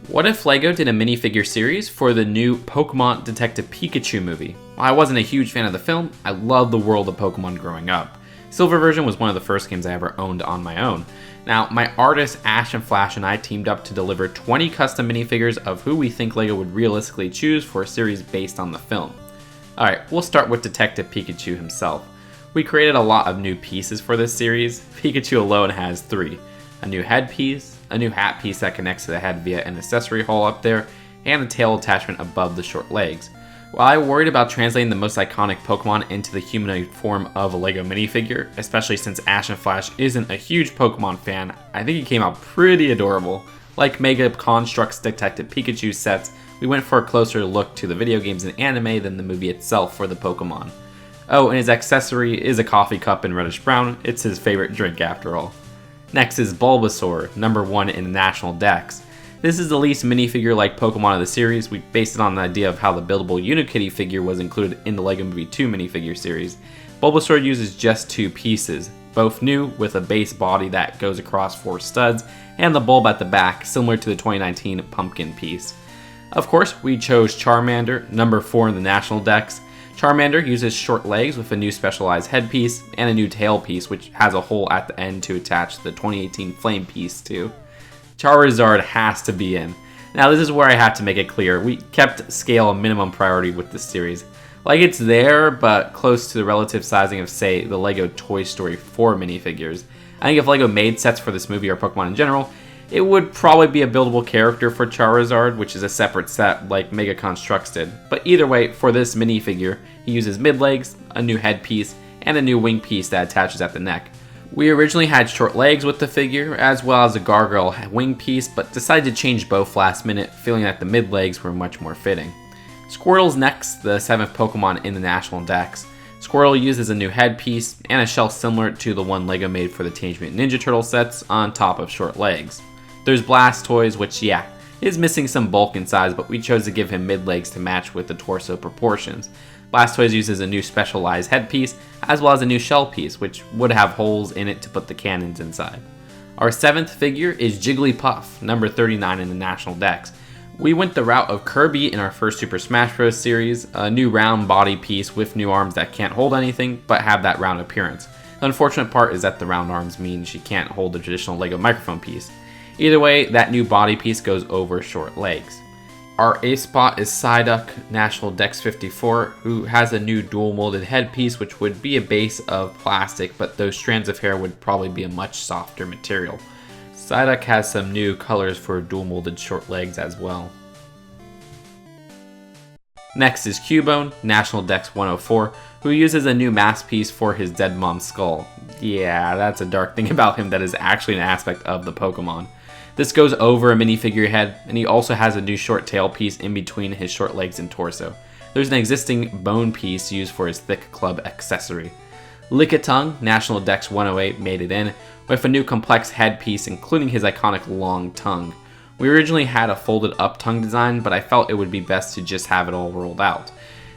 What if LEGO did a minifigure series for the new Pokémon Detective Pikachu movie? While I wasn't a huge fan of the film, I loved the world of Pokémon growing up. Silver version was one of the first games I ever owned on my own. Now, my artist Ash and Flash and I teamed up to deliver 20 custom minifigures of who we think LEGO would realistically choose for a series based on the film. Alright, we'll start with Detective Pikachu himself. We created a lot of new pieces for this series. Pikachu alone has 3. A new headpiece, a new hat piece that connects to the head via an accessory hole up there, and a tail attachment above the short legs. While I worried about translating the most iconic Pokemon into the humanoid form of a LEGO minifigure, especially since Ash and Flash isn't a huge Pokemon fan, I think it came out pretty adorable. Like Mega Construct's Detective Pikachu sets, we went for a closer look to the video games and anime than the movie itself for the Pokemon. Oh, and his accessory is a coffee cup in reddish brown. It's his favorite drink after all. Next is Bulbasaur, number 1 in the national dex. This is the least minifigure-like Pokemon of the series. We based it on the idea of how the buildable Unikitty figure was included in the LEGO Movie 2 minifigure series. Bulbasaur uses just 2 pieces, both new with a base body that goes across 4 studs, and the bulb at the back, similar to the 2019 pumpkin piece. Of course, we chose Charmander, number 4 in the national dex. Charmander uses short legs with a new specialized headpiece and a new tail piece, which has a hole at the end to attach the 2018 flame piece to. Charizard has to be in. Now this is where I had to make it clear, we kept scale a minimum priority with this series. Like it's there, but close to the relative sizing of, say, the LEGO Toy Story 4 minifigures. I think if LEGO made sets for this movie or Pokemon in general, it would probably be a buildable character for Charizard, which is a separate set like Mega Constructs did. But either way, for this minifigure, he uses mid-legs, a new headpiece, and a new wing piece that attaches at the neck. We originally had short legs with the figure, as well as a gargoyle wing piece, but decided to change both last minute, feeling that the mid-legs were much more fitting. Squirtle's next, the 7th Pokemon in the national dex. Squirtle uses a new headpiece and a shell similar to the one LEGO made for the Teenage Mutant Ninja Turtle sets on top of short legs. There's Blastoise, which is missing some bulk in size, but we chose to give him mid-legs to match with the torso proportions. Blastoise uses a new specialized headpiece, as well as a new shell piece, which would have holes in it to put the cannons inside. Our 7th figure is Jigglypuff, number 39 in the national dex. We went the route of Kirby in our first Super Smash Bros. Series, a new round body piece with new arms that can't hold anything, but have that round appearance. The unfortunate part is that the round arms mean she can't hold the traditional LEGO microphone piece. Either way, that new body piece goes over short legs. Our 8th spot is Psyduck, National Dex 54, who has a new dual molded headpiece, which would be a base of plastic, but those strands of hair would probably be a much softer material. Psyduck has some new colors for dual molded short legs as well. Next is Cubone, National Dex 104, who uses a new mask piece for his dead mom's skull. Yeah, that's a dark thing about him that is actually an aspect of the Pokemon. This goes over a minifigure head, and he also has a new short tail piece in between his short legs and torso. There's an existing bone piece used for his thick club accessory. Lickitung, National Dex 108, made it in, with a new complex headpiece including his iconic long tongue. We originally had a folded up tongue design, but I felt it would be best to just have it all rolled out.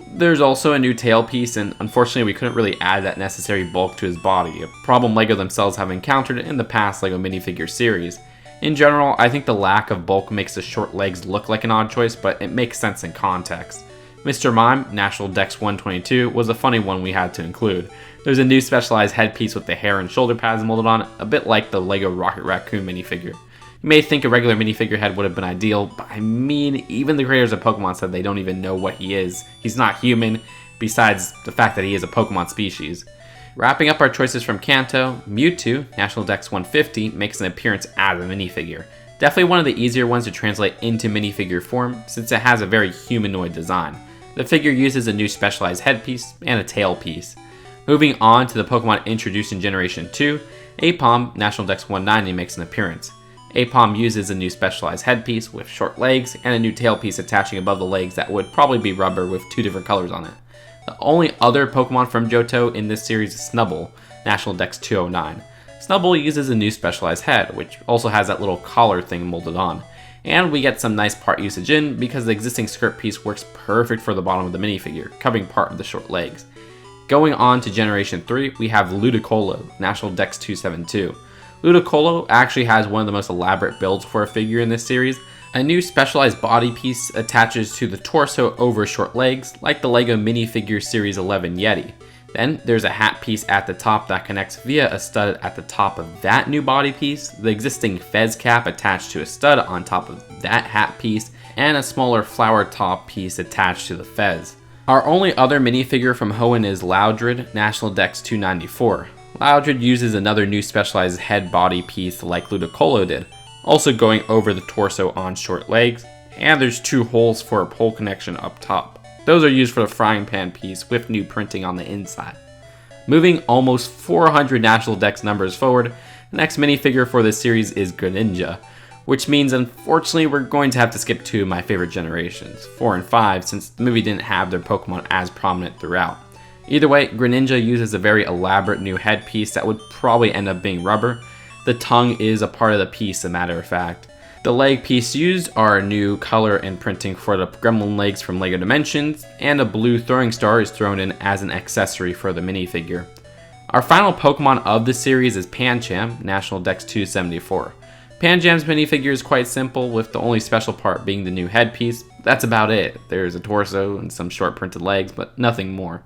There's also a new tail piece, and unfortunately we couldn't really add that necessary bulk to his body, a problem LEGO themselves have encountered in the past LEGO minifigure series. In general, I think the lack of bulk makes the short legs look like an odd choice, but it makes sense in context. Mr. Mime, National Dex 122, was a funny one we had to include. There's a new specialized headpiece with the hair and shoulder pads molded on, a bit like the LEGO Rocket Raccoon minifigure. You may think a regular minifigure head would have been ideal, but I mean, even the creators of Pokemon said they don't even know what he is. He's not human, besides the fact that he is a Pokemon species. Wrapping up our choices from Kanto, Mewtwo, National Dex 150, makes an appearance as a minifigure. Definitely one of the easier ones to translate into minifigure form, since it has a very humanoid design. The figure uses a new specialized headpiece and a tail piece. Moving on to the Pokemon introduced in Generation 2, Aipom, National Dex 190, makes an appearance. Aipom uses a new specialized headpiece with short legs and a new tail piece attaching above the legs that would probably be rubber with 2 different colors on it. The only other Pokemon from Johto in this series is Snubbull, National Dex 209. Snubbull uses a new specialized head, which also has that little collar thing molded on. And we get some nice part usage in because the existing skirt piece works perfect for the bottom of the minifigure, covering part of the short legs. Going on to Generation 3, we have Ludicolo, National Dex 272. Ludicolo actually has one of the most elaborate builds for a figure in this series, A new specialized body piece attaches to the torso over short legs, like the LEGO Minifigures Series 11 Yeti. Then there's a hat piece at the top that connects via a stud at the top of that new body piece, the existing fez cap attached to a stud on top of that hat piece, and a smaller flower top piece attached to the fez. Our only other minifigure from Hoenn is Loudred, National Dex 294. Loudred uses another new specialized head body piece like Ludicolo did, also going over the torso on short legs, and there's 2 holes for a pole connection up top. Those are used for the frying pan piece with new printing on the inside. Moving almost 400 National Dex numbers forward, the next minifigure for this series is Greninja, which means unfortunately we're going to have to skip 2 of my favorite generations, 4 and 5, since the movie didn't have their Pokemon as prominent throughout. Either way, Greninja uses a very elaborate new headpiece that would probably end up being rubber. The tongue is a part of the piece, as a matter of fact. The leg piece used are a new color and printing for the gremlin legs from LEGO Dimensions, and a blue throwing star is thrown in as an accessory for the minifigure. Our final Pokemon of the series is Pancham, National Dex 274. Pancham's minifigure is quite simple, with the only special part being the new headpiece. That's about it. There's a torso and some short printed legs, but nothing more.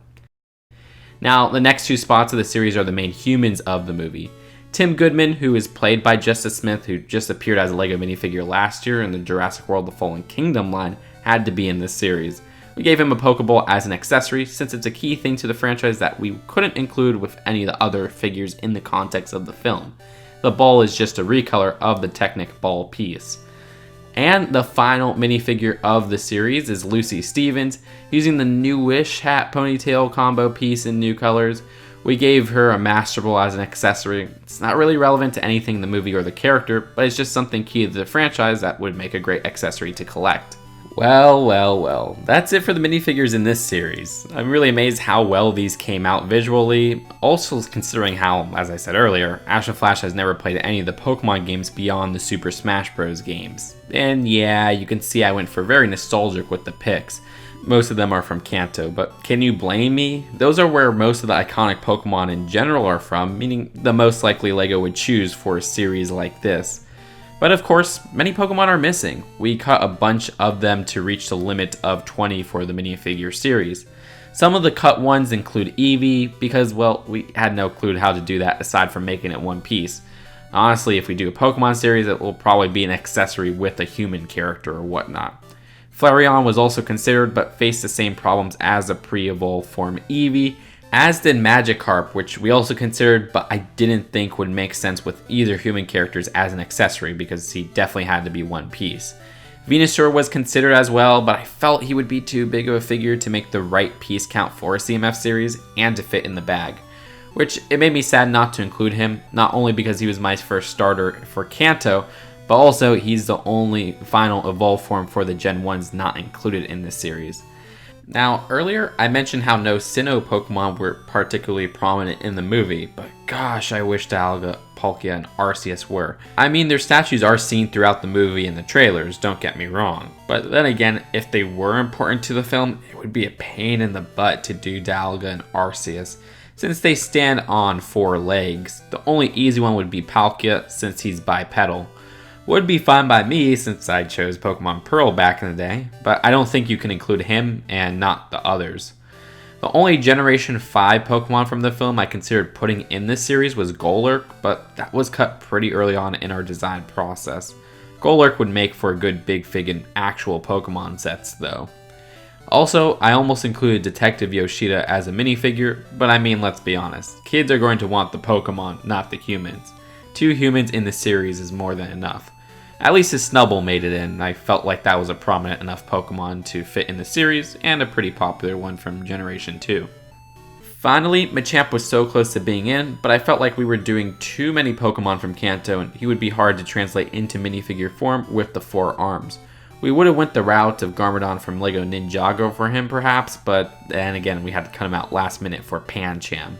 Now, the next 2 spots of the series are the main humans of the movie. Tim Goodman, who is played by Justice Smith, who just appeared as a LEGO minifigure last year in the Jurassic World: The Fallen Kingdom line, had to be in this series. We gave him a Pokeball as an accessory, since it's a key thing to the franchise that we couldn't include with any of the other figures in the context of the film. The ball is just a recolor of the Technic ball piece. And the final minifigure of the series is Lucy Stevens, using the newish hat ponytail combo piece in new colors. We gave her a Master Ball as an accessory. It's not really relevant to anything in the movie or the character, but it's just something key to the franchise that would make a great accessory to collect. Well, that's it for the minifigures in this series. I'm really amazed how well these came out visually, also considering how, as I said earlier, Ash and Flash has never played any of the Pokemon games beyond the Super Smash Bros. Games. And yeah, you can see I went for very nostalgic with the picks. Most of them are from Kanto, but can you blame me? Those are where most of the iconic Pokemon in general are from, meaning the most likely LEGO would choose for a series like this. But of course, many Pokemon are missing. We cut a bunch of them to reach the limit of 20 for the minifigure series. Some of the cut ones include Eevee, because, well, we had no clue how to do that aside from making it one piece. Honestly, if we do a Pokemon series, it will probably be an accessory with a human character or whatnot. Flareon was also considered, but faced the same problems as a pre-evolved form Eevee, as did Magikarp, which we also considered, but I didn't think would make sense with either human characters as an accessory because he definitely had to be one piece. Venusaur was considered as well, but I felt he would be too big of a figure to make the right piece count for a CMF series and to fit in the bag. Which, it made me sad not to include him, not only because he was my first starter for Kanto, but also he's the only final evolved form for the Gen 1s not included in this series. Now, earlier I mentioned how no Sinnoh Pokemon were particularly prominent in the movie, but gosh, I wish Dialga, Palkia, and Arceus were. I mean, their statues are seen throughout the movie and the trailers, don't get me wrong. But then again, if they were important to the film, it would be a pain in the butt to do Dialga and Arceus, since they stand on 4 legs. The only easy one would be Palkia, since he's bipedal. Would be fine by me since I chose Pokemon Pearl back in the day, but I don't think you can include him and not the others. The only Generation 5 Pokemon from the film I considered putting in this series was Golurk, but that was cut pretty early on in our design process. Golurk would make for a good big fig in actual Pokemon sets though. Also, I almost included Detective Yoshida as a minifigure, but I mean, let's be honest, kids are going to want the Pokemon, not the humans. 2 humans in the series is more than enough. At least his Snubbull made it in. I felt like that was a prominent enough Pokemon to fit in the series, and a pretty popular one from Generation 2. Finally, Machamp was so close to being in, but I felt like we were doing too many Pokemon from Kanto and he would be hard to translate into minifigure form with the 4 arms. We would have went the route of Garmadon from LEGO Ninjago for him perhaps, but then again we had to cut him out last minute for Pancham.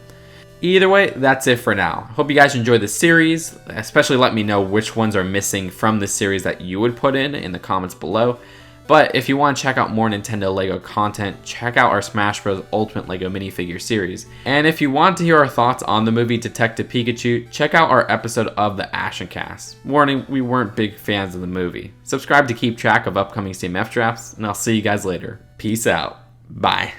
Either way, that's it for now. Hope you guys enjoyed the series, especially let me know which ones are missing from the series that you would put in the comments below. But if you want to check out more Nintendo LEGO content, check out our Smash Bros. Ultimate LEGO Minifigure series. And if you want to hear our thoughts on the movie Detective Pikachu, check out our episode of the Ashen Cast. Warning, we weren't big fans of the movie. Subscribe to keep track of upcoming CMF drafts, and I'll see you guys later. Peace out. Bye.